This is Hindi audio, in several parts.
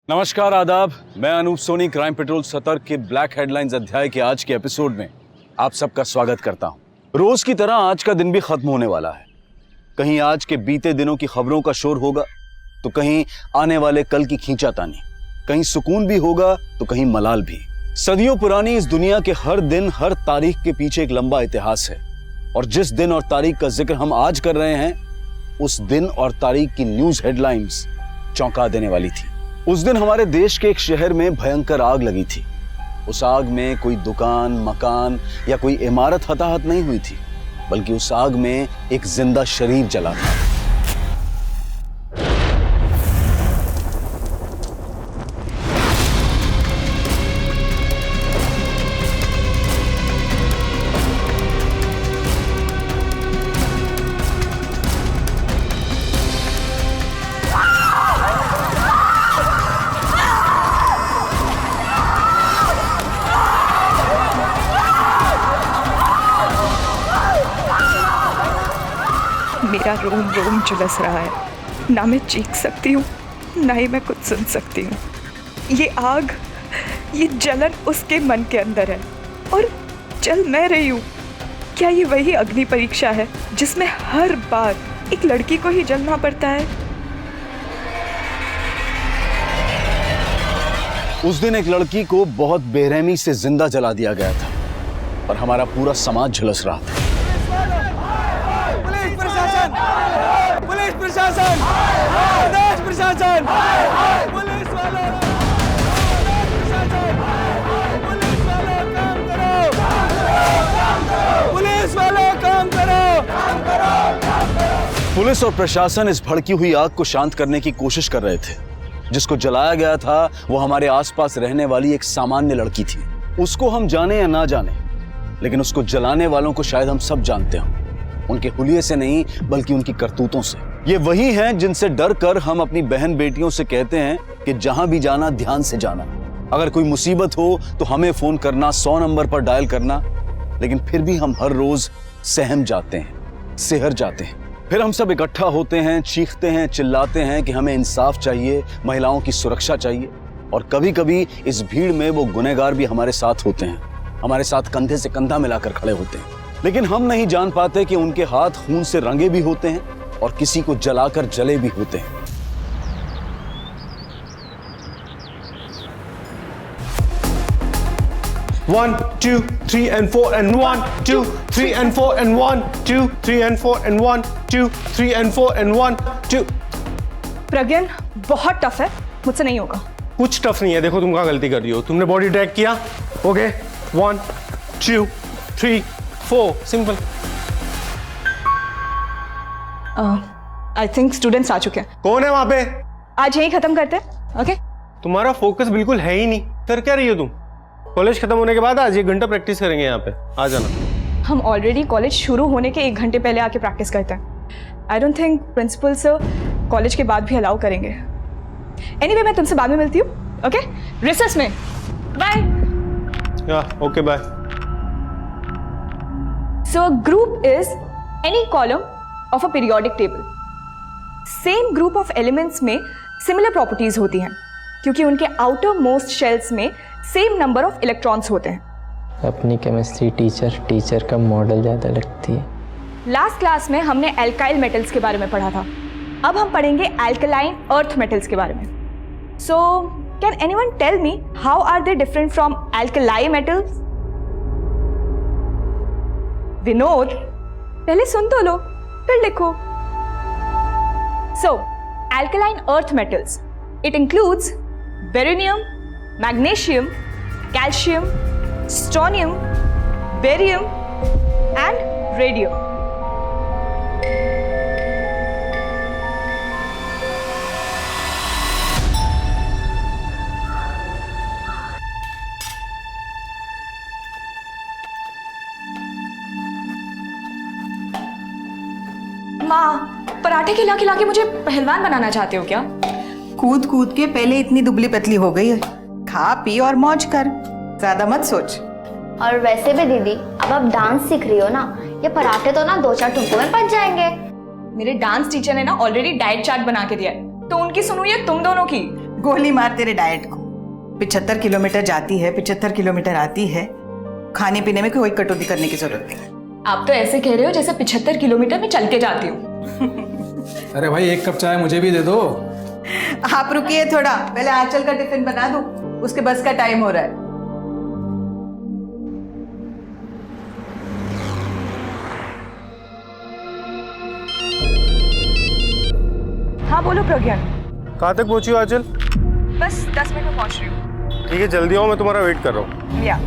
नमस्कार, आदाब। मैं अनूप सोनी क्राइम पेट्रोल सतर्क के ब्लैक हेडलाइंस अध्याय के आज के एपिसोड में आप सबका स्वागत करता हूं। रोज की तरह आज का दिन भी खत्म होने वाला है। कहीं आज के बीते दिनों की खबरों का शोर होगा तो कहीं आने वाले कल की खींचातानी, कहीं सुकून भी होगा तो कहीं मलाल भी। सदियों पुरानी इस दुनिया के हर दिन हर तारीख के पीछे एक लंबा इतिहास है और जिस दिन और तारीख का जिक्र हम आज कर रहे हैं उस दिन और तारीख की न्यूज हेडलाइंस चौंका देने वाली थी। उस दिन हमारे देश के एक शहर में भयंकर आग लगी थी। उस आग में कोई दुकान, मकान या कोई इमारत हताहत नहीं हुई थी, बल्कि उस आग में एक जिंदा शरीर जला था। मेरा रोम रोम झुलस रहा है। ना मैं चीख सकती हूँ, ना ही मैं कुछ सुन सकती हूँ। ये आग, ये जलन उसके मन के अंदर है और जल मैं रही हूँ। क्या ये वही अग्नि परीक्षा है जिसमें हर बार एक लड़की को ही जलना पड़ता है? उस दिन एक लड़की को बहुत बेरहमी से जिंदा जला दिया गया था और हमारा पूरा समाज झुलस रहा था। पुलिस प्रशासन, प्रदेश प्रशासन, पुलिस वालों, पुलिस वालों काम करो, पुलिस वालों काम करो। पुलिस और प्रशासन इस भड़की हुई आग को शांत करने की कोशिश कर रहे थे। जिसको जलाया गया था वो हमारे आसपास रहने वाली एक सामान्य लड़की थी। उसको हम जाने या ना जाने, लेकिन उसको जलाने वालों को शायद हम सब जानते हों। उनके हुलिये से नहीं बल्कि उनकी करतूतों से। ये वही हैं जिनसे डर कर हम अपनी बहन बेटियों से कहते हैं कि जहां भी जाना ध्यान से जाना। अगर कोई मुसीबत हो तो हमें फोन करना, 100 नंबर पर डायल करना। लेकिन फिर भी हम हर रोज सहम जाते हैं, सिहर जाते हैं। फिर हम सब इकट्ठा होते हैं, चीखते हैं, चिल्लाते हैं कि हमें इंसाफ चाहिए, महिलाओं की सुरक्षा चाहिए। और कभी कभी इस भीड़ में वो गुनहगार भी हमारे साथ होते हैं, हमारे साथ कंधे से कंधा मिलाकर खड़े होते हैं। लेकिन हम नहीं जान पाते कि उनके हाथ खून से रंगे भी होते हैं और किसी को जलाकर जले भी होते हैं। One, 2, 3 and 4 and 1, 2, 3 and 4 and 1, 2, 3 and 4 and 1, 2, 3 and 4 and 1, 2। प्रज्ञान, बहुत टफ है, मुझसे नहीं होगा। कुछ टफ नहीं है। देखो तुम कहाँ गलती कर रही हो। तुमने बॉडी ट्रैक किया, okay, 1, 2, 3, 4, simple. I think students आ चुके हैं। कौन है वहां पे? आज यही खत्म करते हैं, ओके? तुम्हारा फोकस बिल्कुल है ही नहीं। कर क्या रही हो तुम? कॉलेज खत्म होने के बाद आज 1 घंटा प्रैक्टिस करेंगे यहाँ पे, आ जाना। हम ऑलरेडी कॉलेज शुरू होने के 1 घंटे पहले आके प्रैक्टिस करते हैं। I don't think principal sir college के बाद भी अलाउ करेंगे। एनीवे, मैं तुमसे बाद में मिलती हूँ, ओके? रिसेस में। बाय। या okay, bye. So a group is any column of a periodic table. Same group of elements में similar properties होती हैं क्योंकि उनके outermost shells में same number of electrons होते हैं। अपनी केमिस्ट्री टीचर का मॉडल ज़्यादा लगती है। लास्ट क्लास में हमने alkyl metals के बारे में पढ़ा था। अब हम पढ़ेंगे alkaline earth metals के बारे में। So can anyone tell me how are they different from alkali metals? Vinod, पहले सुन तो लो फिर लिखो। So, alkaline earth metals. It includes beryllium, magnesium, calcium, strontium, barium, and radium. माँ, पराठे खिला खिला के मुझे पहलवान बनाना चाहते हो क्या? कूद कूद के पहले इतनी दुबली पतली हो गई है। खा पी और मौज कर, ज्यादा मत सोच। और वैसे भी दीदी, अब आप डांस सीख रही हो ना, ये पराठे तो ना 2-4 टुकड़ों में पच जाएंगे। मेरे डांस टीचर ने ना ऑलरेडी डाइट चार्ट बना के दिया है, तो उनकी सुनो या तुम दोनों की। गोली मार तेरे डाइट को। 75 किलोमीटर जाती है, 75 किलोमीटर आती है, खाने पीने में कोई कटौती करने की जरूरत नहीं। आप तो ऐसे कह रहे हो जैसे 75 किलोमीटर में चल के जाती हूँ। अरे भाई 1 कप चाय मुझे भी दे दो। आप रुकिए थोड़ा, पहले आंचल का टिफिन बना दूं, उसके बस का टाइम हो रहा है। हाँ बोलो प्रज्ञान। कहाँ तक पहुंची हो आंचल? बस 10 मिनट में पहुंच रही हूँ। ठीक है, जल्दी आओ, मैं तुम्हारा वेट कर रहा हूँ। या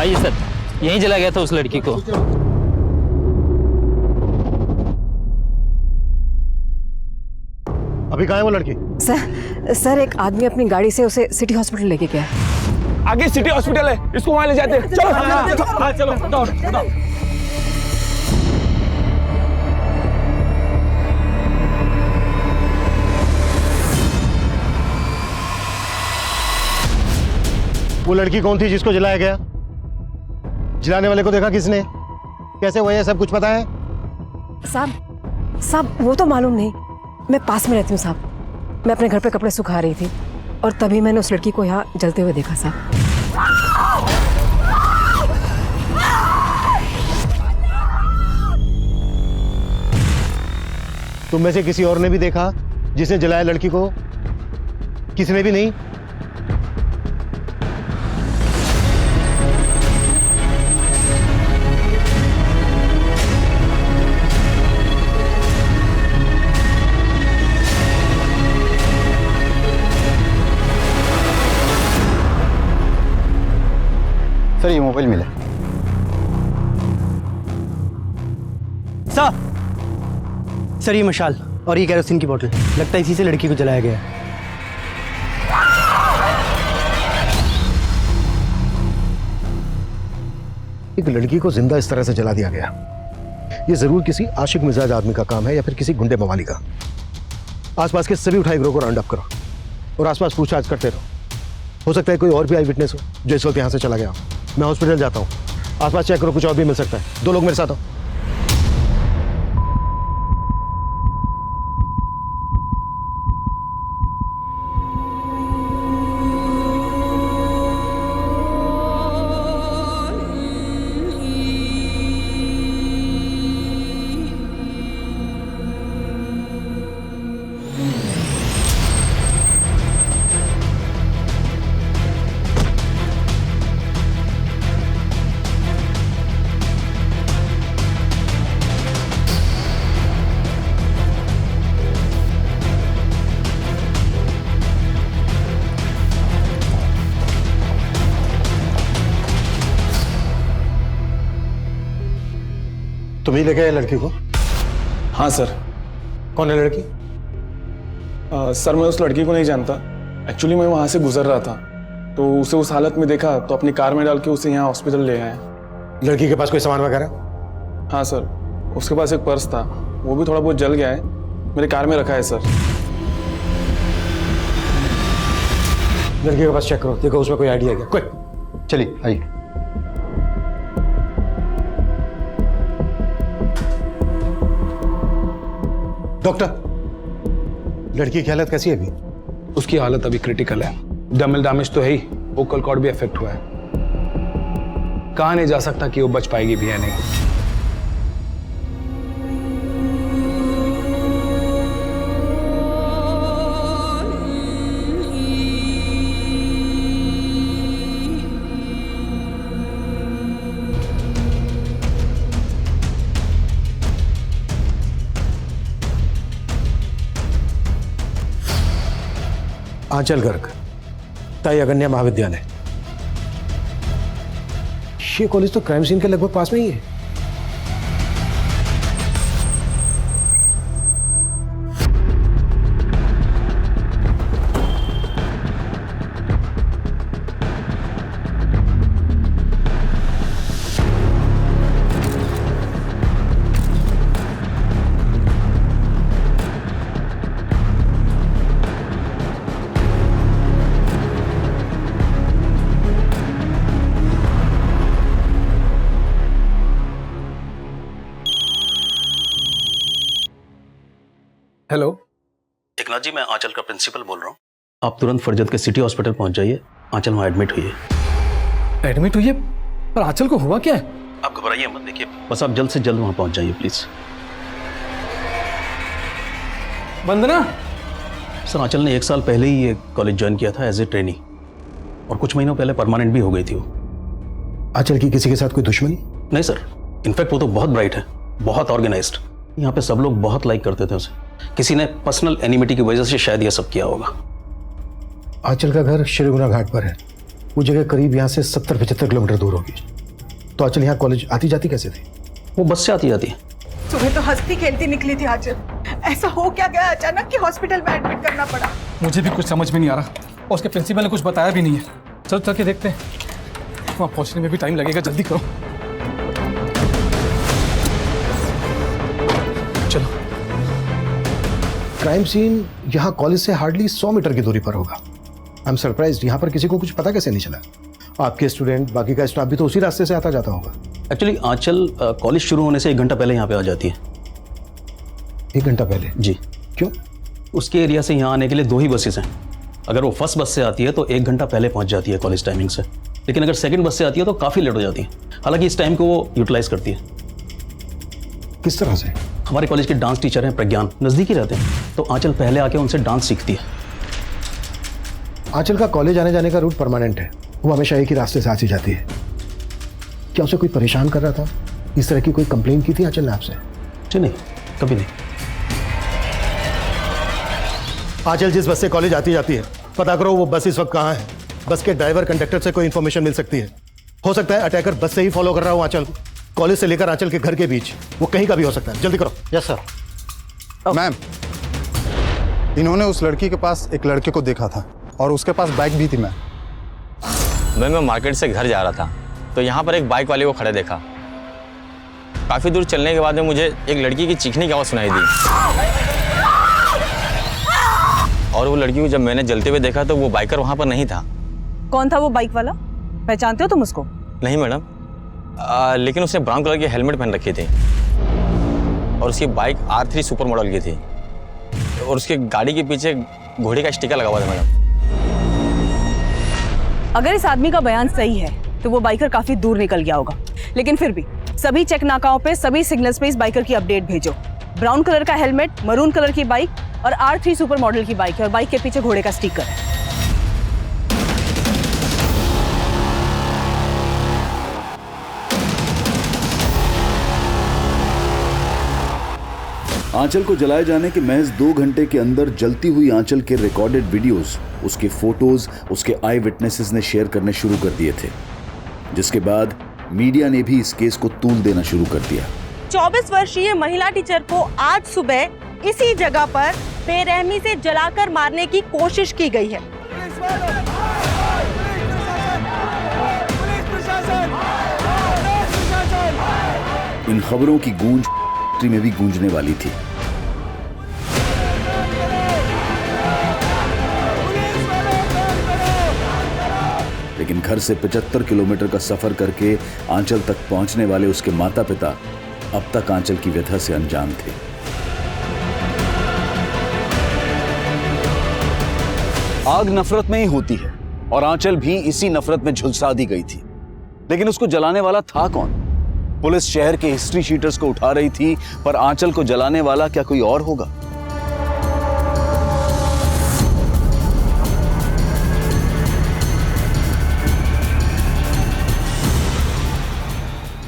आइए सर, यहीं चला गया था उस लड़की को। अभी कहाँ है वो लड़की? सर एक आदमी अपनी गाड़ी से उसे सिटी हॉस्पिटल लेके गया। आगे सिटी हॉस्पिटल है, इसको वहां ले जाते हैं। चलो चलो दौड़। वो लड़की कौन थी जिसको जलाया गया? जलाने वाले को देखा किसने? कैसे हुआ ये सब कुछ पता है? साहब वो तो मालूम नहीं, मैं पास में रहती हूँ साहब। मैं अपने घर पे कपड़े सुखा रही थी और तभी मैंने उस लड़की को यहाँ जलते हुए देखा साहब। तुम में से किसी और ने भी देखा जिसने जलाया लड़की को? किसने भी नहीं? सर ये मोबाइल मिला। सर ये मशाल और ये केरोसिन की बोतल, लगता है इसी से लड़की को जलाया गया है। एक लड़की को जिंदा इस तरह से जला दिया गया, ये जरूर किसी आशिक मिजाज आदमी का काम है या फिर किसी गुंडे मवाली का। आसपास के सभी उठाई गिरोह को राउंड अप करो और आसपास पूछताछ करते रहो। हो सकता है कोई और भी आई विटनेस हो जो इस वक्त यहाँ से चला गया हो। मैं हॉस्पिटल जाता हूँ, आसपास चेक करो, कुछ और भी मिल सकता है। 2 लोग मेरे साथ आओ। तुम ही लेके आए लड़की को? हाँ सर। कौन है लड़की? सर मैं उस लड़की को नहीं जानता। एक्चुअली मैं वहाँ से गुजर रहा था तो उसे उस हालत में देखा तो अपनी कार में डाल के उसे यहाँ हॉस्पिटल ले आए। लड़की के पास कोई सामान वगैरह? हाँ सर, उसके पास एक पर्स था, वो भी थोड़ा बहुत जल गया है, मेरे कार में रखा है सर। लड़की के पास चेक करो, देखो उसमें कोई आइडिया क्या। क्विक चलिए आइए। डॉक्टर, लड़की की हालत कैसी है अभी? उसकी हालत अभी क्रिटिकल है, डर्मल डैमेज तो है ही, वोकल कॉर्ड भी अफेक्ट हुआ है। कहा नहीं जा सकता कि वो बच पाएगी भी या नहीं। आंचल गर्ग, ताई अगन्या महाविद्यालय। ये कॉलेज तो क्राइम सीन के लगभग पास में ही है। हेलो, एकनाथ जी, मैं आंचल का प्रिंसिपल बोल रहा हूँ। आप तुरंत फरजत के सिटी हॉस्पिटल पहुंच जाइए। आंचल वहाँ एडमिट हुई है। एडमिट हुई है? पर आंचल को हुआ क्या है? आप घबराइए मत, देखिए बस आप जल्द से जल्द वहाँ पहुंच जाइए प्लीज। वंदना, सर आंचल ने 1 साल पहले ही ये कॉलेज ज्वाइन किया था एज ए ट्रेनी, और कुछ महीनों पहले परमानेंट भी हो गई थी वो। आंचल की किसी के साथ कोई दुश्मनी? नहीं सर, इनफैक्ट वो तो बहुत ब्राइट है, बहुत ऑर्गेनाइज्ड। यहाँ पे सब लोग बहुत लाइक करते थे उसे। किसी ने पर्सनल एनिमिटी की वजह से शायद ये सब किया होगा। आंचल का घर श्रीगुना घाट पर है, वो जगह करीब यहाँ से 70-75 किलोमीटर दूर होगी। तो आंचल यहाँ कॉलेज आती जाती कैसे थी? वो बस से आती जाती है। सुबह तो हंसती खेलती निकली थी आंचल, ऐसा हो क्या गया अचानक कि हॉस्पिटल में एडमिट करना पड़ा? मुझे भी कुछ समझ में नहीं आ रहा, और उसके प्रिंसिपल ने कुछ बताया भी नहीं है। चलो चल के देखते हैं, वहाँ पहुँचने में भी टाइम लगेगा, जल्दी करो। चलो। क्राइम सीन यहाँ कॉलेज से हार्डली 100 मीटर की दूरी पर होगा। आई एम सरप्राइज्ड, यहाँ पर किसी को कुछ पता कैसे नहीं चला? आपके स्टूडेंट, बाकी का स्टाफ भी तो उसी रास्ते से आता जाता होगा। एक्चुअली आंचल कॉलेज शुरू होने से 1 घंटा पहले यहाँ पे आ जाती है। 1 घंटा पहले? जी। क्यों? उसके एरिया से यहाँ आने के लिए 2 ही बसेस हैं। अगर वो फर्स्ट बस से आती है तो 1 घंटा पहले पहुँच जाती है कॉलेज टाइमिंग से, लेकिन अगर सेकंड बस से आती है तो काफ़ी लेट हो जाती है। हालांकि इस टाइम को वो यूटिलाइज करती है। किस तरह से? हमारे कॉलेज के डांस टीचर हैं प्रज्ञान, नज़दीक ही रहते हैं, तो आंचल पहले आके उनसे डांस सीखती है। आंचल का कॉलेज आने जाने का रूट परमानेंट है, वो हमेशा एक ही रास्ते से आती जाती है। क्या उसे कोई परेशान कर रहा था? इस तरह की कोई कंप्लेंट की थी आंचल ने आपसे? जी नहीं, कभी नहीं। आंचल जिस बस से कॉलेज आती जाती है, पता करो वो बस इस वक्त कहाँ है। बस के ड्राइवर कंडक्टर से कोई इन्फॉर्मेशन मिल सकती है। हो सकता है अटैकर बस से ही फॉलो कर रहा हो आंचल को। कॉलेज से लेकर आंचल के घर के बीच वो कहीं का भी हो सकता है। जल्दी करो। Yes sir. मैम, इन्होंने उस लड़की के पास एक लड़के को देखा था और उसके पास बाइक भी थी। मैं मार्केट से घर जा रहा था तो यहाँ पर एक बाइक वाले को खड़े देखा। काफ़ी दूर चलने के बाद में मुझे एक लड़की की चीखने की आवाज़ सुनाई दी, और वो लड़की को जब मैंने जलते हुए देखा तो वो बाइकर वहाँ पर नहीं था। कौन था वो बाइक वाला? पहचानते हो तुम उसको? नहीं मैडम, लेकिन उसने ब्राउन कलर की हेलमेट पहन रखी थी और उसकी बाइक R3 सुपर मॉडल की थी, और उसकी गाड़ी के पीछे घोड़े का स्टिकर लगा हुआ था मैडम। अगर इस आदमी का बयान सही है तो वो बाइकर काफी दूर निकल गया होगा, लेकिन फिर भी सभी चेक नाकाओं पे, सभी सिग्नल्स पे इस बाइकर की अपडेट भेजो। ब्राउन कलर का हेलमेट, मरून कलर की बाइक और R3 सुपर मॉडल की बाइक है, और बाइक के पीछे घोड़े का स्टिकर है। आंचल को जलाए जाने के महज 2 घंटे के अंदर जलती हुई आंचल के रिकॉर्डेड वीडियोस, उसके फोटोज, उसके आई विटनेसेस ने शेयर करने शुरू कर दिए थे, जिसके बाद मीडिया ने भी इस केस को तूल देना शुरू कर दिया। 24 वर्षीय महिला टीचर को आज सुबह इसी जगह पर बेरहमी से जलाकर मारने की कोशिश की गई है। इन खबरों की गूंज में भी गूंजने वाली थी। लेकिन घर से 75 किलोमीटर का सफर करके आंचल तक पहुंचने वाले उसके माता पिता अब तक आंचल की व्यथा से अनजान थे। आग नफरत में ही होती है और आंचल भी इसी नफरत में झुलसा दी गई थी। लेकिन उसको जलाने वाला था कौन? पुलिस शहर के हिस्ट्री शीटर्स को उठा रही थी, पर आंचल को जलाने वाला क्या कोई और होगा?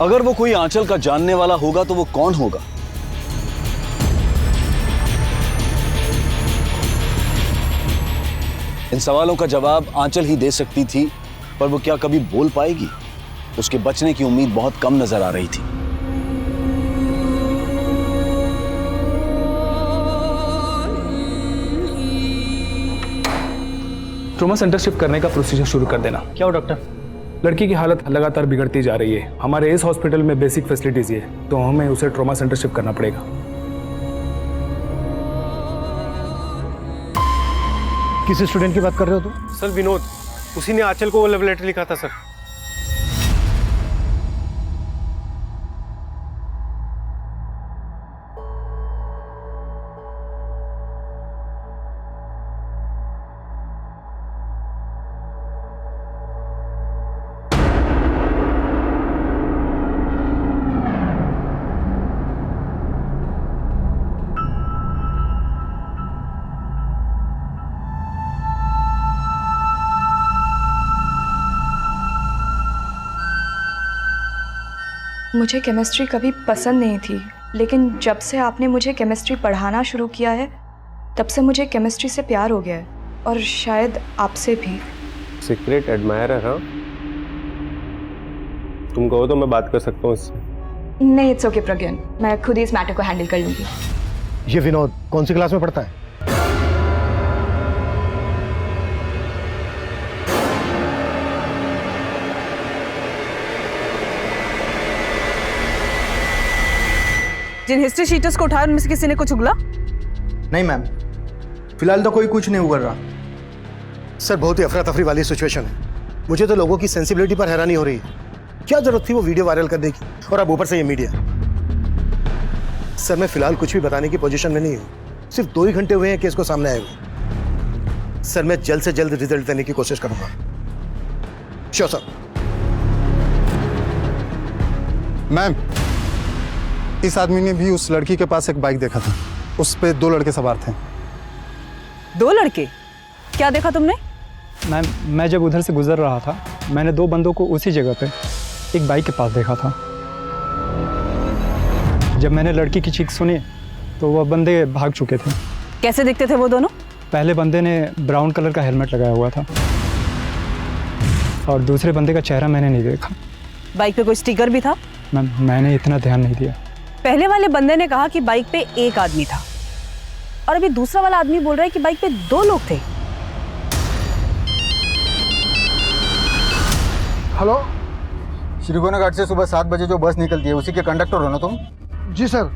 अगर वो कोई आंचल का जानने वाला होगा तो वो कौन होगा? इन सवालों का जवाब आंचल ही दे सकती थी, पर वो क्या कभी बोल पाएगी? उसके बचने की उम्मीद बहुत कम नजर आ रही थी। ट्रॉमा सेंटर शिफ्ट करने का प्रोसीजर शुरू कर देना। क्या हो डॉक्टर? लड़की की हालत लगातार बिगड़ती जा रही है। हमारे इस हॉस्पिटल में बेसिक फैसिलिटीज है, तो हमें उसे ट्रॉमा सेंटर शिफ्ट करना पड़ेगा। किस स्टूडेंट की बात कर रहे हो तुम? सर विनोद, उसी ने आंचल को वो लव लेटर लिखा था सर। मुझे केमिस्ट्री कभी पसंद नहीं थी, लेकिन जब से आपने मुझे केमिस्ट्री पढ़ाना शुरू किया है तब से मुझे केमिस्ट्री से प्यार हो गया है, और शायद आपसे भी। Secret admirer? हाँ, तुम कहो तो मैं बात कर सकता हूँ इससे। नहीं, इट्स ओके प्रज्ञान, मैं खुद ही इस मैटर को हैंडल कर लूंगी। ये विनोद कौन सी क्लास में पढ़ता है? जिन हिस्ट्री शीटर्स को उठाया उनमें से किसी ने कुछ उगला? नहीं मैम, फिलहाल तो कोई कुछ नहीं उगल रहा। सर बहुत ही अफरा तफरी वाली सिचुएशन है। मुझे तो लोगों की सेंसिबिलिटी पर हैरानी हो रही है। क्या जरूरत थी वो वीडियो वायरल करने की, और अब ऊपर से ये मीडिया। सर मैं फिलहाल कुछ भी बताने की पोजीशन में नहीं हूँ। सिर्फ 2 ही घंटे हुए हैं केस को सामने आए हुए। सर मैं जल्द से जल्द रिजल्ट देने की कोशिश करूंगा। Sure sir. मैम, इस आदमी ने भी उस लड़की के पास एक बाइक देखा था। उस पे 2 लड़के सवार थे। 2 लड़के? क्या देखा तुमने? मैम, मैं जब उधर से गुजर रहा था, मैंने 2 बंदों को उसी जगह पे एक बाइक के पास देखा था। जब मैंने लड़की की चीख सुनी तो वह बंदे भाग चुके थे। कैसे दिखते थे वो दोनों? पहले बंदे ने ब्राउन कलर का हेलमेट लगाया हुआ था, और दूसरे बंदे का चेहरा मैंने नहीं देखा। बाइक पे कोई स्टिकर भी था? मैम, मैंने इतना ध्यान नहीं दिया। पहले वाले बंदे ने कहा कि बाइक पे एक आदमी था, और अभी दूसरा वाला आदमी बोल रहा है कि बाइक पे 2 लोग थे। हेलो, श्रीगोना घाट से सुबह 7 बजे जो बस निकलती है उसी के कंडक्टर हो ना तुम? जी सर।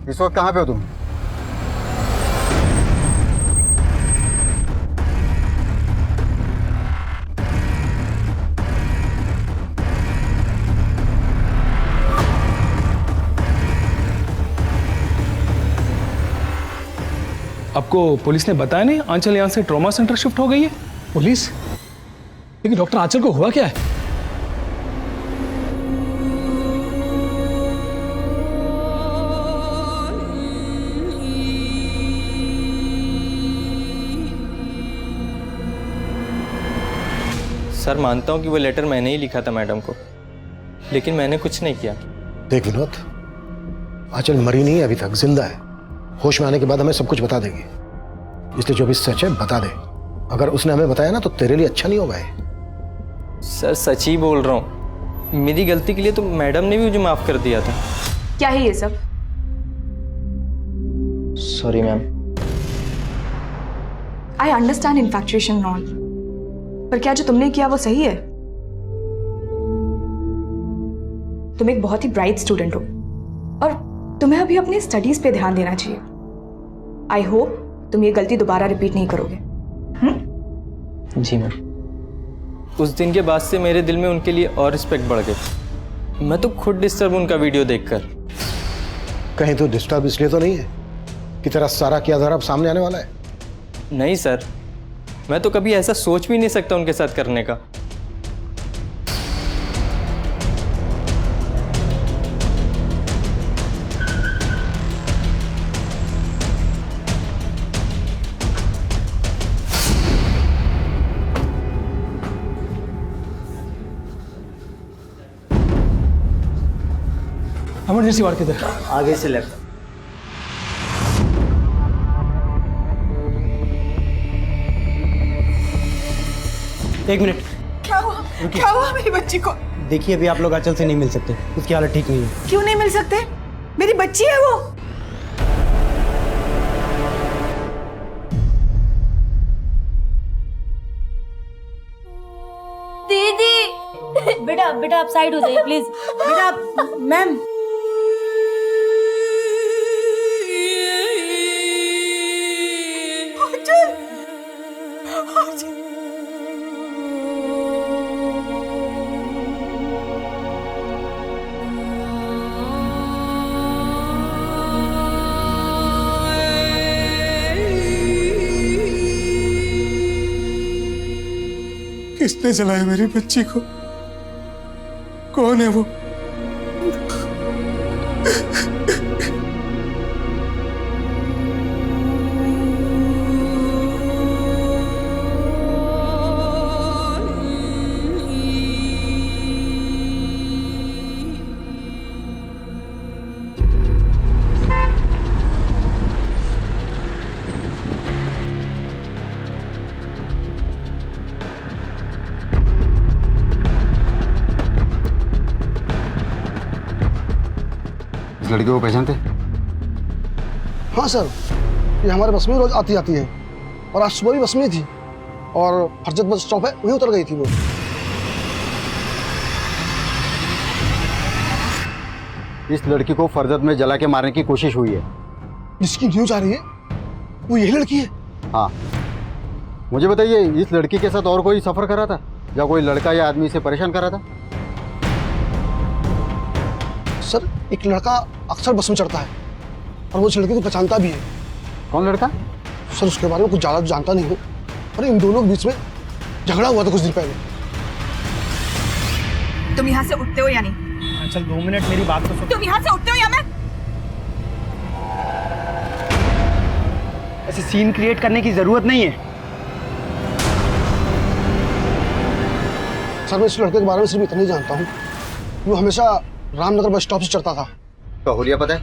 इस वक्त कहाँ पे हो तुम? आपको पुलिस ने बताया नहीं आंचल यहाँ से ट्रॉमा सेंटर शिफ्ट हो गई है? पुलिस? लेकिन डॉक्टर आंचल को हुआ क्या है? सर मानता हूँ कि वो लेटर मैंने ही लिखा था मैडम को, लेकिन मैंने कुछ नहीं किया। देख विनोद, आंचल मरी नहीं अभी तक, जिंदा है। होश में आने के बाद हमें सब कुछ बता देगी, इसलिए जो भी सच है बता दे। अगर उसने हमें बताया ना तो तेरे लिए अच्छा नहीं होगा। सर सच ही बोल रहा हूँ, मेरी गलती के लिए तो मैडम ने भी मुझे माफ़ कर दिया था। क्या है ये सब? Sorry ma'am. I understand इन्फैक्चुएशन and all, पर क्या जो तुमने किया वो सही है? तुम एक बहुत ही ब्राइट स्टूडेंट हो और तुम्हें अभी अपनी स्टडीज पे ध्यान देना चाहिए। आई होप तुम ये गलती दोबारा रिपीट नहीं करोगे। जी मैम। उस दिन के बाद से मेरे दिल में उनके लिए और रिस्पेक्ट बढ़ गई। मैं तो खुद डिस्टर्ब उनका वीडियो देखकर। कहीं तो डिस्टर्ब इसलिए तो नहीं है कि तेरा सारा किया धरा अब सामने आने वाला है? नहीं सर, मैं तो कभी ऐसा सोच भी नहीं सकता उनके साथ करने का। इमरजेंसी वार्ड किधर? आगे से लेफ्ट। एक मिनट। क्या हुआ? क्या हुआ मेरी बच्ची को? देखिए अभी आप लोग आंचल से नहीं मिल सकते, उसकी हालत ठीक नहीं है। क्यों नहीं मिल सकते? मेरी बच्ची है वो। दीदी बेटा बेटा आप साइड हो जाइए प्लीज। बेटा आप मैम। किसने जलाया मेरी बच्ची को? कौन है वो? लड़की को पहचानते? हाँ सर, ये हमारे बस में रोज आती जाती है और आज सुबह भी बस में थी और फरजत बस स्टॉप है वहीं उतर गई थी वो। इस लड़की को फरजत में जला के मारने की कोशिश हुई है। जिसकी न्यूज आ रही है वो यही लड़की है? हाँ। मुझे बताइए, इस लड़की के साथ और कोई सफर करा था या कोई लड़का या आदमी इसे परेशान करा था? सर, एक लड़का अक्सर बस में चढ़ता है और वो उस लड़के को पहचानता भी है। कौन लड़का? सर उसके बारे में कुछ ज़्यादा जानता नहीं हूँ, पर इन दोनों के बीच में झगड़ा हुआ था कुछ दिन पहले। तुम यहाँ से उठते हो या नहीं? चल 2 मिनट मेरी बात तो सुन। तुम यहाँ से उठते हो या मैं? ऐसे सीन क्रिएट करने की जरूरत नहीं है। सर मैं इस लड़के के बारे में सिर्फ इतना ही जानता हूँ, वो हमेशा रामनगर बस स्टॉप से चढ़ता था। तो हुलिया पता है?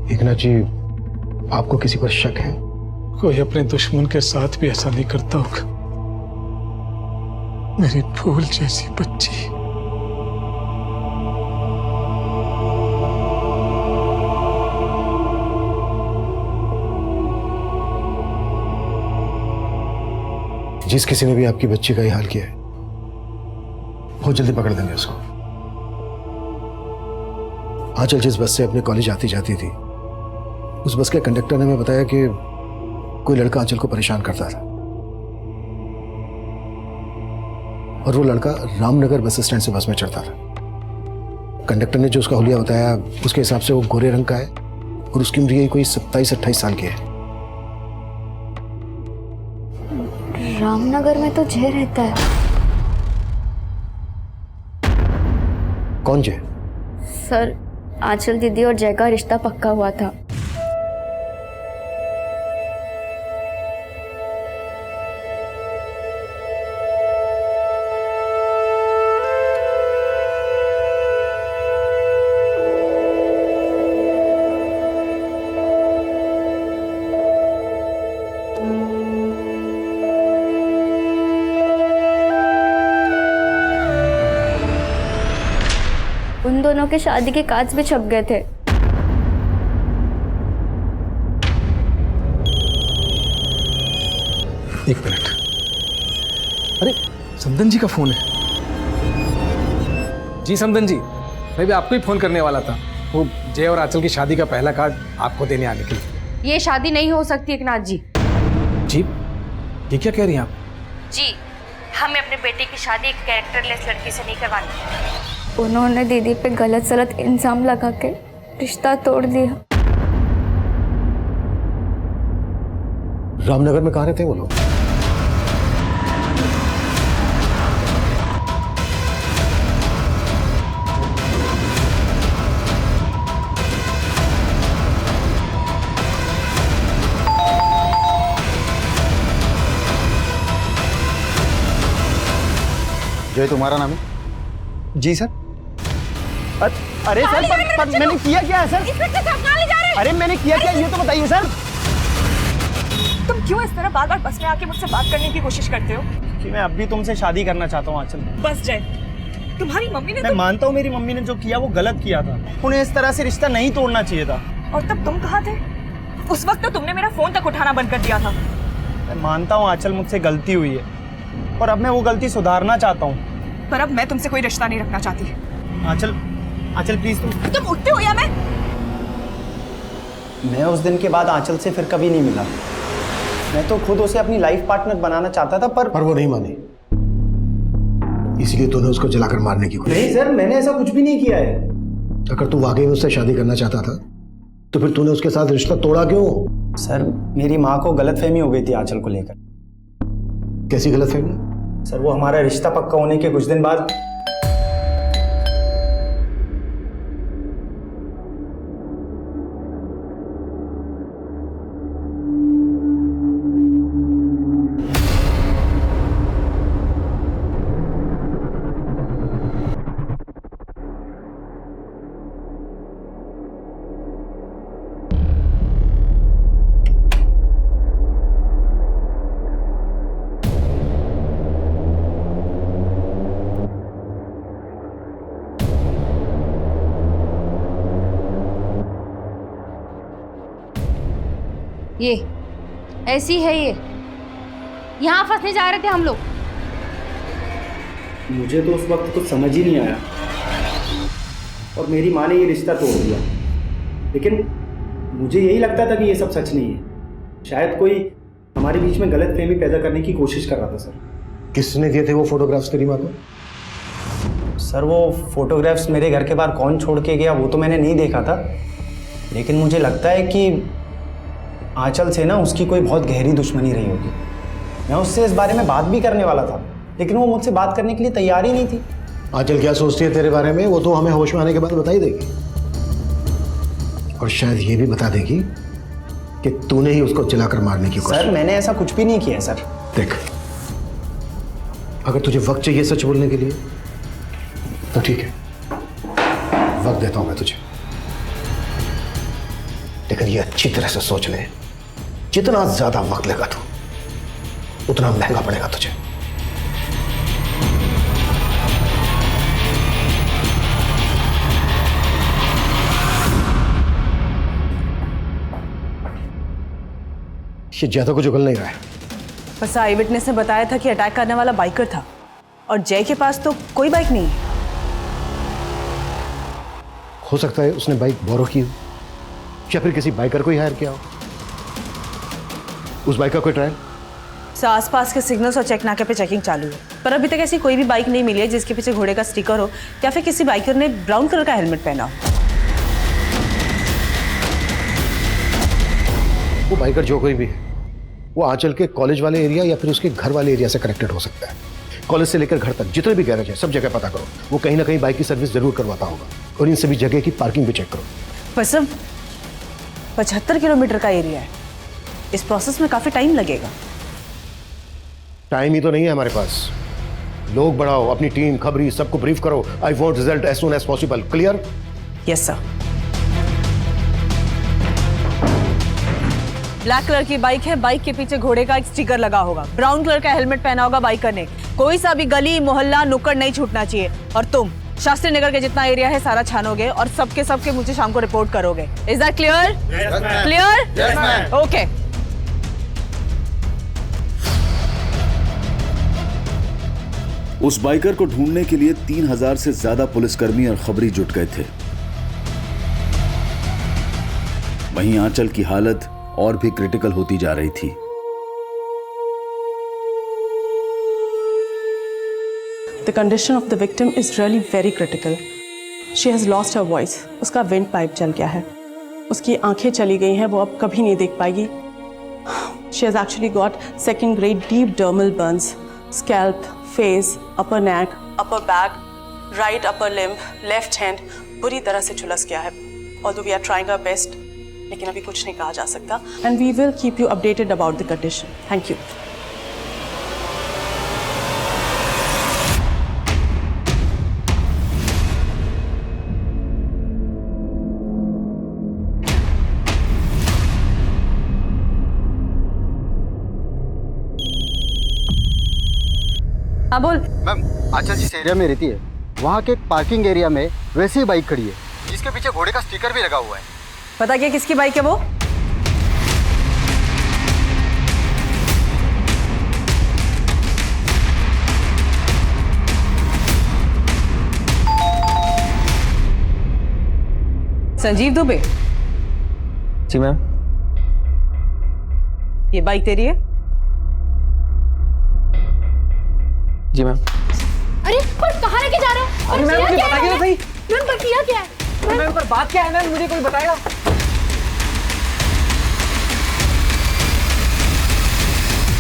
एकनाथ जी, आपको किसी पर शक है? कोई अपने दुश्मन के साथ भी ऐसा नहीं करता होगा। मेरी फूल जैसी बच्ची। जिस किसी ने भी आपकी बच्ची का ये हाल किया है बहुत जल्दी पकड़ देंगे उसको। आंचल जिस बस से अपने कॉलेज आती जाती थी, उस बस के कंडक्टर ने हमें बताया कि कोई लड़का आंचल को परेशान करता था और वो लड़का रामनगर बस स्टैंड से बस में चढ़ता था। कंडक्टर ने जो उसका हुलिया बताया उसके हिसाब से वो गोरे रंग का है और उसकी उम्र यही कोई 27-28 साल की है। रामनगर में तो जय रहता है। कौन जय? सर, आंचल दीदी और जय का रिश्ता पक्का हुआ था। दोनों के शादी के कार्ड्स भी छप गए थे। एक मिनट। अरे समदन जी का फोन है। जी समदन जी, मैं भी आपको ही फोन करने वाला था। वो जय और आंचल की शादी का पहला कार्ड आपको देने आने के लिए। ये शादी नहीं हो सकती एकनाथ जी। जी ये क्या कह रही हैं आप? जी हमें अपने बेटे की शादी एक कैरेक्टरलेस लड़की से नहीं करवानी। उन्होंने दीदी पे गलत सलत इल्जाम लगा के रिश्ता तोड़ दिया। रामनगर में कहाँ रहते हैं वो लोग? जय तुम्हारा नाम है? जी सर। अरे सर पर मैंने किया क्या है सर? अरे मैंने किया क्या ये तो बताइए सर। तुम क्यों इस तरह बार बार बस में आके मुझसे बात करने की कोशिश करते हो? कि मैं अब भी तुमसे शादी करना चाहता हूँ आंचल। बस जय, तुम्हारी मम्मी ने मैं मानता हूँ मेरी मम्मी ने जो किया वो गलत किया था। उन्हें इस तरह से रिश्ता नहीं तोड़ना चाहिए था। और तब तुम कहाँ थे? उस वक्त तो तुमने मेरा फोन तक उठाना बंद कर दिया था। मैं मानता हूँ आंचल मुझसे गलती हुई है और अब मैं वो गलती सुधारना चाहता हूँ। पर अब मैं तुमसे कोई रिश्ता नहीं रखना चाहती। आंचल आंचल प्लीज तुम उठते हो या मैं उस दिन के बाद आंचल से फिर कभी नहीं मिला। मैं तो खुद उसे अपनी लाइफ पार्टनर बनाना चाहता था पर वो नहीं मानी, इसीलिए तूने उसको जलाकर मारने की कोशिश। नहीं सर, मैंने ऐसा कुछ भी नहीं किया है। अगर तू वाकई में उससे शादी करना चाहता था तो फिर तूने उसके साथ रिश्ता तोड़ा क्यों? सर मेरी माँ को गलतफहमी हो गई थी आंचल को लेकर। कैसी गलतफहमी? सर वो हमारा रिश्ता पक्का होने के कुछ दिन बाद ये ऐसी है, ये यहाँ फंसने जा रहे थे हम लोग। मुझे तो उस वक्त कुछ समझ ही नहीं आया और मेरी माँ ने ये रिश्ता तोड़ दिया। लेकिन मुझे यही लगता था कि ये सब सच नहीं है। शायद कोई हमारे बीच में गलतफहमी पैदा करने की कोशिश कर रहा था। सर किसने दिए थे वो फोटोग्राफ्स तेरी माँ को? सर वो फोटोग्राफ्स मेरे घर के बाहर कौन छोड़ के गया वो तो मैंने नहीं देखा था, लेकिन मुझे लगता है कि आंचल से ना उसकी कोई बहुत गहरी दुश्मनी रही होगी। मैं उससे इस बारे में बात भी करने वाला था लेकिन वो मुझसे बात करने के लिए तैयार ही नहीं थी। आंचल क्या सोचती है तेरे बारे में वो तो हमें होश में आने के बाद बता ही देगी, और शायद ये भी बता देगी कि तूने ही उसको जलाकर मारने की कोशिश। सर मैंने ऐसा कुछ भी नहीं किया है। सर देख, अगर तुझे वक्त चाहिए सच बोलने के लिए तो ठीक है, वक्त देता हूं मैं तुझे, लेकिन ये अच्छी तरह से सोच ले, जितना ज्यादा वक्त लेगा तू उतना महंगा पड़ेगा तुझे। ये ज्यादा कुछ उगल नहीं रहा है। बस आई विटनेस ने बताया था कि अटैक करने वाला बाइकर था और जय के पास तो कोई बाइक नहीं है। हो सकता है उसने बाइक बोरो की हो या फिर किसी बाइकर को ही हायर किया हो। उस बाइक का कोई ट्रायल? आसपास के सिग्नल्स और चेक नाके पे चेकिंग चालू है, पर अभी तक ऐसी कोई भी बाइक नहीं मिली है जिसके पीछे घोड़े का स्टिकर हो या फिर किसी बाइकर ने ब्राउन कलर का हेलमेट पहना हो। वो बाइकर जो कोई भी है वो आंचल के कॉलेज वाले एरिया या फिर उसके घर वाले एरिया से कनेक्टेड हो सकता है। कॉलेज से लेकर घर तक जितने भी गैरेज है सब जगह पता करो, वो कहीं ना कहीं बाइक की सर्विस जरूर करवाता होगा, और इन सभी जगह की पार्किंग भी चेक करो। बस 75 किलोमीटर का एरिया है, इस प्रोसेस में काफी टाइम लगेगा। टाइम ही तो नहीं है हमारे पास। लोग बढ़ाओ, अपनी टीम खबरी सबको ब्रीफ करो। I want result as soon as possible. Clear? Yes sir. Black colour की बाइक है, बाइक के पीछे घोड़े का एक स्टिकर लगा होगा, ब्राउन कलर का हेलमेट पहना होगा बाइकर ने। कोई सा भी गली मोहल्ला नुक्कड़ नहीं छूटना चाहिए। और शास्त्री नगर के जितना एरिया है सारा छानोगे और सबके मुझे शाम को रिपोर्ट करोगे। Is that clear? Clear? Okay. उस बाइकर को ढूंढने के लिए 3000 से ज्यादा पुलिसकर्मी और खबरी जुट गए थे। वहीं आंचल की हालत और भी क्रिटिकल होती जा रही थी। The condition of the victim is really very critical. She has lost her voice. उसका विंड पाइप जल गया है, उसकी आंखें चली गई हैं, वो अब कभी नहीं देख पाएगी। She has actually got second grade deep dermal burns, scalp, face, upper neck, upper back, right upper limb, left hand बुरी तरह से झुलस गया है। Although we are trying our best, लेकिन अभी कुछ नहीं कहा जा सकता। And we will keep you updated about the condition. Thank you. हाँ बोल। मैम, आंचल जिस एरिया में रहती है वहाँ के पार्किंग एरिया में वैसे ही बाइक खड़ी है जिसके पीछे घोड़े का स्टिकर भी लगा हुआ है। पता क्या किसकी बाइक है वो? संजीव दुबे। जी मैम। ये बाइक तेरी है? जी मैम। अरे पर कहाँ लेके जा रहे हो? अरे मैम मुझे बताइए तो सही। मैम पर किया क्या है? मैम पर बात क्या है मैम, मुझे कोई बताएगा?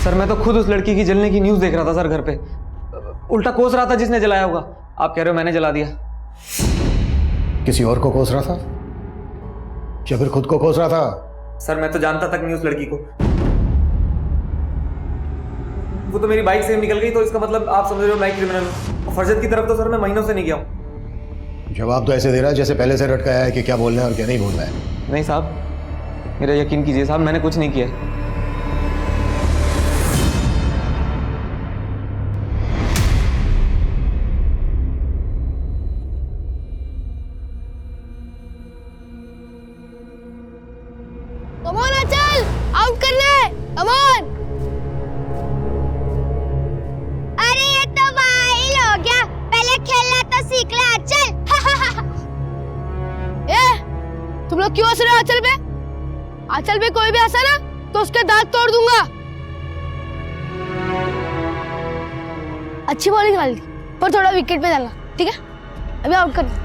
सर मैं तो खुद उस लड़की की जलने की न्यूज़ देख रहा था सर घर पे। उल्टा कोस रहा था जिसने जलाया होगा। आप कह रहे हो मैंने जला दिया? किसी और को कोस रहा था या फिर खुद को कोस रहा था? सर मैं तो जानता तक नहीं उस लड़की को। वो तो मेरी बाइक से निकल गई, तो इसका मतलब आप समझ रहे हो मैं क्रिमिनल हूँ। फरजत की तरफ तो सर मैं महीनों से नहीं गया हूँ। जवाब तो ऐसे दे रहा है जैसे पहले से रटकाया है कि क्या बोलना है और क्या नहीं बोलना है। नहीं साहब, मेरा यकीन कीजिए साहब, मैंने कुछ नहीं किया। कमॉन आंचल, आउट करना है। कमॉन। अरे ये तो वाइल हो गया, पहले खेलना तो सीख ले आंचल। तुम लोग क्यों हंस रहे हो आंचल पे? आंचल पे कोई भी हंसा ना तो उसके दांत तोड़ दूंगा। अच्छी बॉलिंग डाली पर थोड़ा विकेट पे डालना, ठीक है? अभी आउट कर।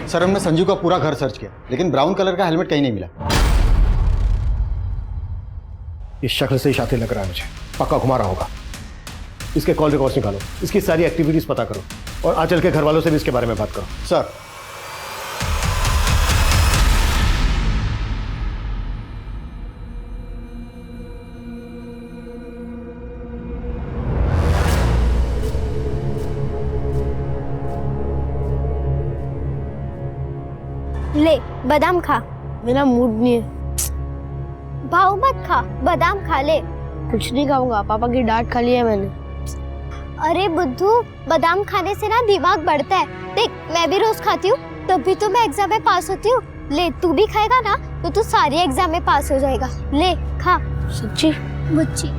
सर हमने संजू का पूरा घर सर्च किया लेकिन ब्राउन कलर का हेलमेट कहीं नहीं मिला। इस शक्ल से ही शातिर लग रहा है मुझे, पक्का घुमा रहा होगा। इसके कॉल रिकॉर्ड्स निकालो, इसकी सारी एक्टिविटीज पता करो और आंचल के घर वालों से भी इसके बारे में बात करो। सर ले बादाम खा। मेरा मूड नहीं है। भाव मत खा, बादाम खा ले। कुछ नहीं खाऊंगा, पापा की डांट खा ली है मैंने। अरे बुद्धू, बादाम खाने से ना दिमाग बढ़ता है। देख मैं भी रोज खाती हूँ तभी तो मैं एग्जाम में पास होती हूँ। ले तू भी खाएगा ना तो तू सारी एग्जाम में पास हो जाएगा। ले खा। सच्ची? बुच्ची।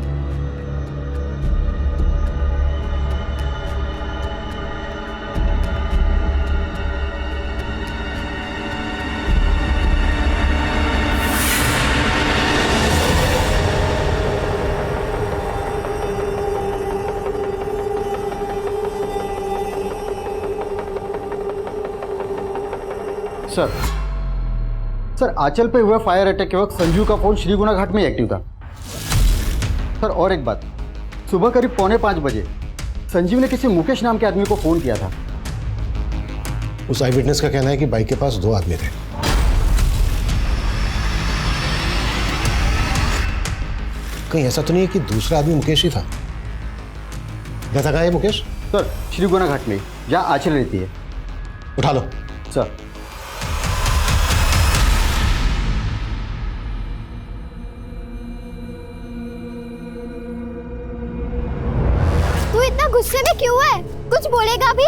सर आंचल पे हुआ फायर अटैक के वक्त संजू का फोन श्रीगुना घाट में एक्टिव था। सर और एक बात, सुबह करीब 4:45 बजे संजीव ने किसी मुकेश नाम के आदमी को फोन किया था। उस आई विटनेस का कहना है कि बाइक के पास 2 आदमी थे। कहीं ऐसा तो नहीं है कि दूसरा आदमी मुकेश ही था? रहता कहाँ है मुकेश? सर श्रीगुना घाट में, जहाँ आंचल रहती है। उठा लो। सर गुस्से में क्यों है? कुछ बोलेगा भी?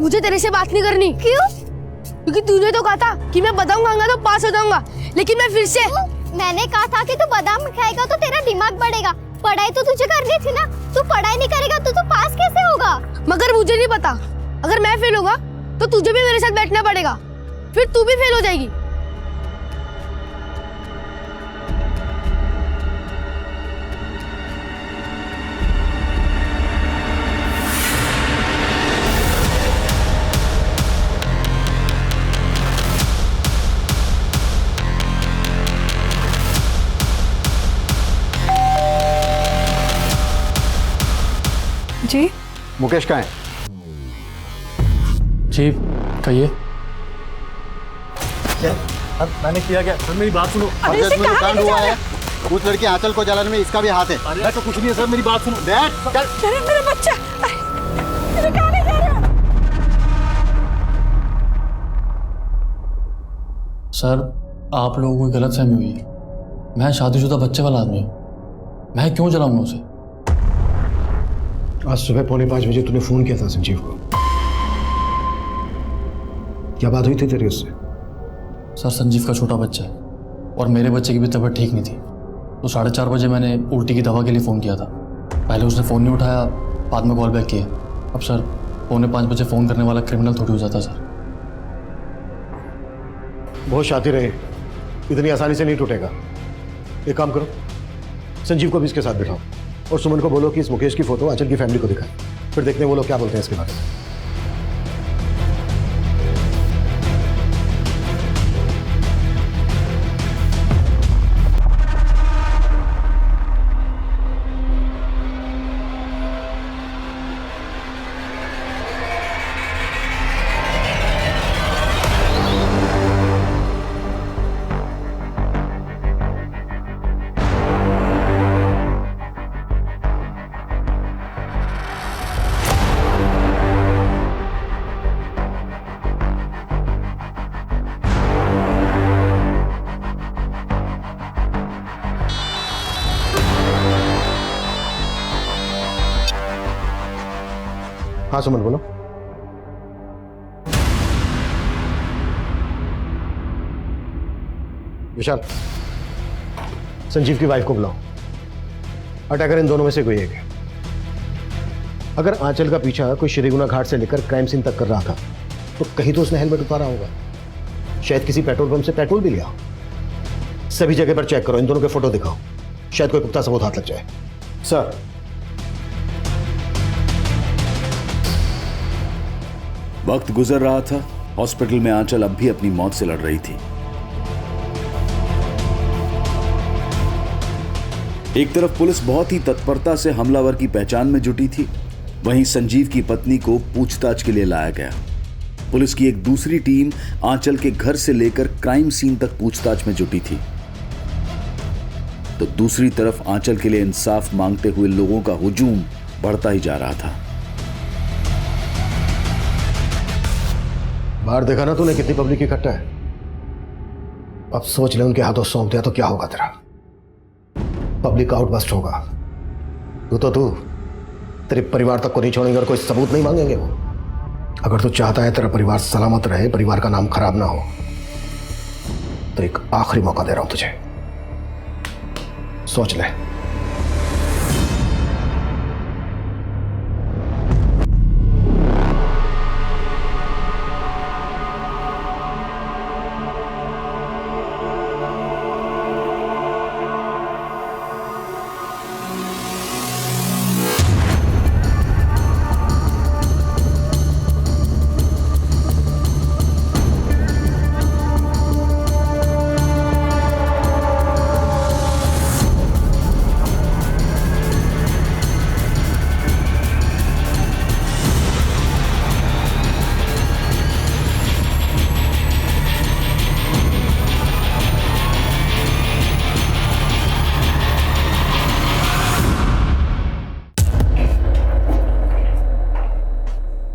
मुझे तेरे से बात नहीं करनी। क्यों? क्योंकि तूने तो कहा था कि मैं बादाम खाऊंगा तो पास हो जाऊंगा, लेकिन मैं फिर से मैंने कहा था कि तू बादाम खाएगा तो तेरा दिमाग बढ़ेगा। पढ़ाई तो तुझे करनी थी ना, तू पढ़ाई नहीं करेगा तो तू पास कैसे होगा? मगर मुझे नहीं पता, अगर मैं फेल होगा तो तुझे भी मेरे साथ बैठना पड़ेगा, फिर तू भी फेल हो जाएगी। जी मुकेश कहाँ है? जी कहिए। मैंने किया क्या? सर मेरी बात सुनो। कांड हुआ है, उस लड़की आंचल को जलाने में इसका भी हाथ है। अरे तो कुछ नहीं है सर, मेरी बात सुनो। अरे मेरा बच्चा, अरे कहाँ ले जा रहे हो? सर आप लोगों को गलतफहमी हुई है। मैं शादीशुदा बच्चे वाला आदमी हूँ, मैं क्यों जलाऊंगा उसे? आज सुबह 4:45 बजे तूने फोन किया था संजीव को, क्या बात हुई थी तेरी उससे? सर संजीव का छोटा बच्चा है और मेरे बच्चे की भी तबीयत ठीक नहीं थी, तो 4:30 बजे मैंने उल्टी की दवा के लिए फ़ोन किया था। पहले उसने फ़ोन नहीं उठाया, बाद में कॉल बैक किया। अब सर 4:45 बजे फ़ोन करने वाला क्रिमिनल थोड़ी हो जाता सर। बहुत शातिर रहे, इतनी आसानी से नहीं टूटेगा। एक काम करो, संजीव को भी इसके साथ बिठाओ और सुमन को बोलो कि इस मुकेश की फोटो आंचल की फैमिली को दिखाए, फिर देखते हैं वो लोग क्या बोलते हैं इसके बारे में। हाँ सुमन बोलो। विशाल, संजीव की वाइफ को बुलाओ। अटैकर इन दोनों में से कोई एक है। अगर आंचल का पीछा कोई श्रीगुना घाट से लेकर क्राइम सीन तक कर रहा था तो कहीं तो उसने हेलमेट उतारा होगा, शायद किसी पेट्रोल पंप से पेट्रोल भी लिया हो। सभी जगह पर चेक करो, इन दोनों के फोटो दिखाओ, शायद कोई पुख्ता सबूत हाथ लग जाए। सर वक्त गुजर रहा था, हॉस्पिटल में आंचल अब भी अपनी मौत से लड़ रही थी। एक तरफ पुलिस बहुत ही तत्परता से हमलावर की पहचान में जुटी थी, वहीं संजीव की पत्नी को पूछताछ के लिए लाया गया। पुलिस की एक दूसरी टीम आंचल के घर से लेकर क्राइम सीन तक पूछताछ में जुटी थी, तो दूसरी तरफ आंचल के लिए इंसाफ मांगते हुए लोगों का हुजूम बढ़ता ही जा रहा था। बाहर देखा ना तूने कितनी पब्लिक इकट्ठा है। अब सोच ले उनके हाथों सौंप दिया तो क्या होगा तेरा? पब्लिक आउटबस्ट होगा। तू तेरे परिवार तक को नहीं छोड़ेंगे और कोई सबूत नहीं मांगेंगे वो। अगर तू चाहता है तेरा परिवार सलामत रहे, परिवार का नाम खराब ना हो, तो एक आखिरी मौका दे रहा हूं तुझे, सोच ले।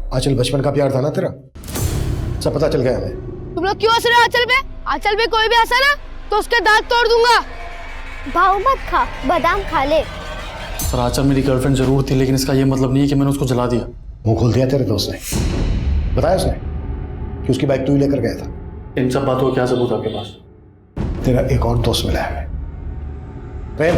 आंचल बचपन का प्यार था ना तेरा, सब पता चल गया हमें। तुम लोग क्यों हंस रहे हो आंचल पे? आंचल पे कोई भी हंसा ना तो उसके दांत तोड़ दूंगा। भाव मत खा, बादाम खा ले। सर आचल मेरी गर्लफ्रेंड जरूर थी, लेकिन इसका ये मतलब नहीं है कि मैंने उसको जला दिया। मुंह खोल दिया तेरे दोस्त ने? बताया उसने कि उसकी बाइक तू ही लेकर गया था? इन सब बातों का क्या सबूत आपके पास? तेरा एक और दोस्त मिला है हमें, प्रेम।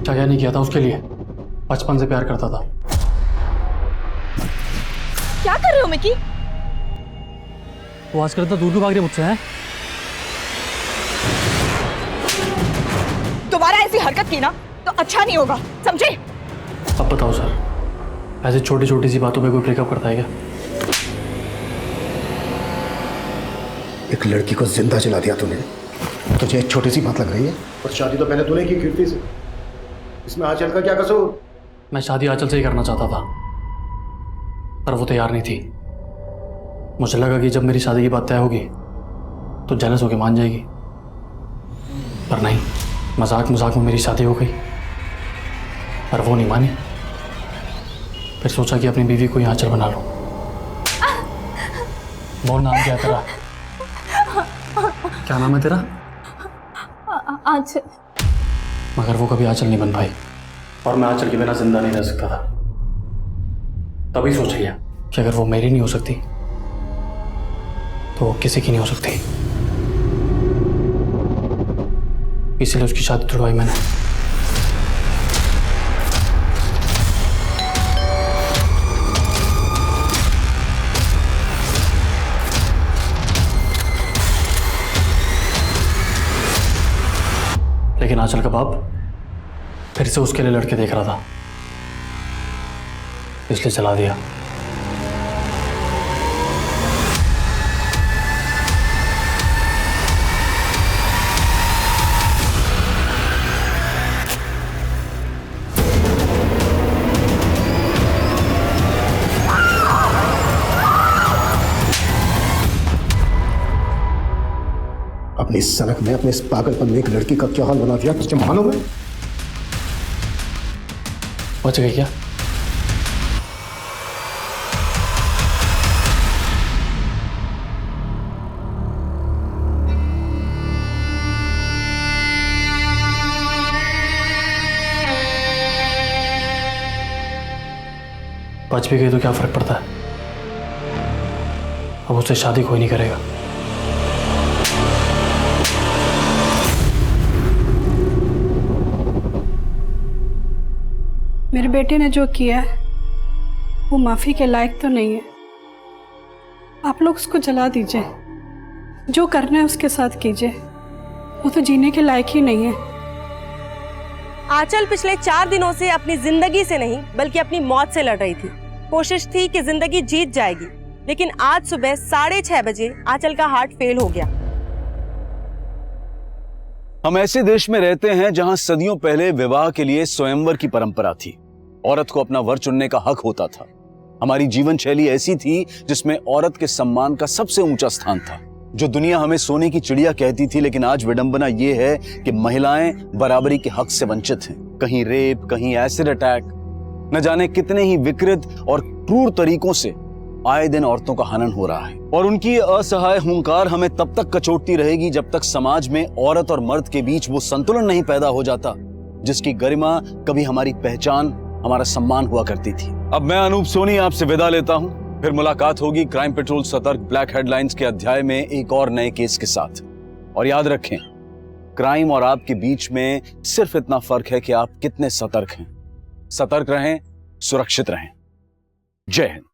क्या नहीं किया था उसके लिए? बचपन से प्यार करता था। क्या कर रहे हो मिकी? वो आजकल इतना दूर क्यों भाग रही मुझसे? हैं दोबारा ऐसी हरकत की ना तो अच्छा नहीं होगा, समझे? अब बताओ सर, ऐसी छोटी छोटी सी बातों पे कोई ब्रेकअप करता है क्या? एक लड़की को जिंदा जला दिया तूने, तुझे एक छोटी सी बात लग रही है? और शादी तो मैंने तूने की कीर्ति से, इसमें आंचल का क्या कसूर? मैं शादी आंचल से ही करना चाहता था, पर वो तैयार नहीं थी। मुझे लगा कि जब मेरी शादी की बात तय होगी तो जेलस होकर मान जाएगी, पर नहीं, मजाक मजाक में मेरी शादी हो गई। पर वो नहीं मानी। फिर सोचा कि अपनी बीवी को ही आंचल बना लूं। बोल, नाम क्या है तेरा? क्या नाम है तेरा? आंचल। मगर वो कभी आंचल नहीं बन पाई, और मैं आंचल के बिना जिंदा नहीं रह सकता था। तभी सोच लिया कि अगर वो मेरी नहीं हो सकती तो वो किसी की नहीं हो सकती। इसलिए उसकी शादी तुड़वाई मैंने। लेकिन आंचल का बाप फिर से उसके लिए लड़के देख रहा था, इसलिए चला दिया। अपनी सनक में, अपने इस पागलपन में एक लड़की का क्या हाल बना दिया, तुझे मालूम है? बच गई क्या? बच भी गई तो क्या फर्क पड़ता है? अब उससे शादी कोई नहीं करेगा। मेरे बेटे ने जो किया है वो माफ़ी के लायक तो नहीं है। आप लोग उसको जला दीजिए, जो करना है उसके साथ कीजिए, वो तो जीने के लायक ही नहीं है। आंचल पिछले 4 दिनों से अपनी जिंदगी से नहीं बल्कि अपनी मौत से लड़ रही थी। कोशिश थी कि जिंदगी जीत जाएगी, लेकिन आज सुबह 6:30 बजे आंचल का हार्ट फेल हो गया। हम ऐसे देश में रहते हैं जहां सदियों पहले विवाह के लिए स्वयंवर की परंपरा थी। औरत को अपना वर चुनने का हक होता था। हमारी जीवन शैली ऐसी थी जिसमें औरत के सम्मान का सबसे ऊंचा स्थान था, जो दुनिया हमें सोने की चिड़िया कहती थी। लेकिन आज विडंबना यह है कि महिलाएं बराबरी के हक से वंचित हैं। कहीं रेप, कहीं एसिड अटैक, न जाने कितने ही विकृत और क्रूर तरीकों से आए दिन औरतों का हनन हो रहा है। और उनकी असहाय हुंकार हमें तब तक कचोटती रहेगी जब तक समाज में औरत और मर्द के बीच वो संतुलन नहीं पैदा हो जाता जिसकी गरिमा कभी हमारी पहचान, हमारा सम्मान हुआ करती थी। अब मैं अनूप सोनी आपसे विदा लेता हूं। फिर मुलाकात होगी क्राइम पेट्रोल सतर्क ब्लैक हेडलाइंस के अध्याय में एक और नए केस के साथ। और याद रखें, क्राइम और आपके बीच में सिर्फ इतना फर्क है कि आप कितने सतर्क हैं। सतर्क रहें, सुरक्षित रहें। जय हिंद।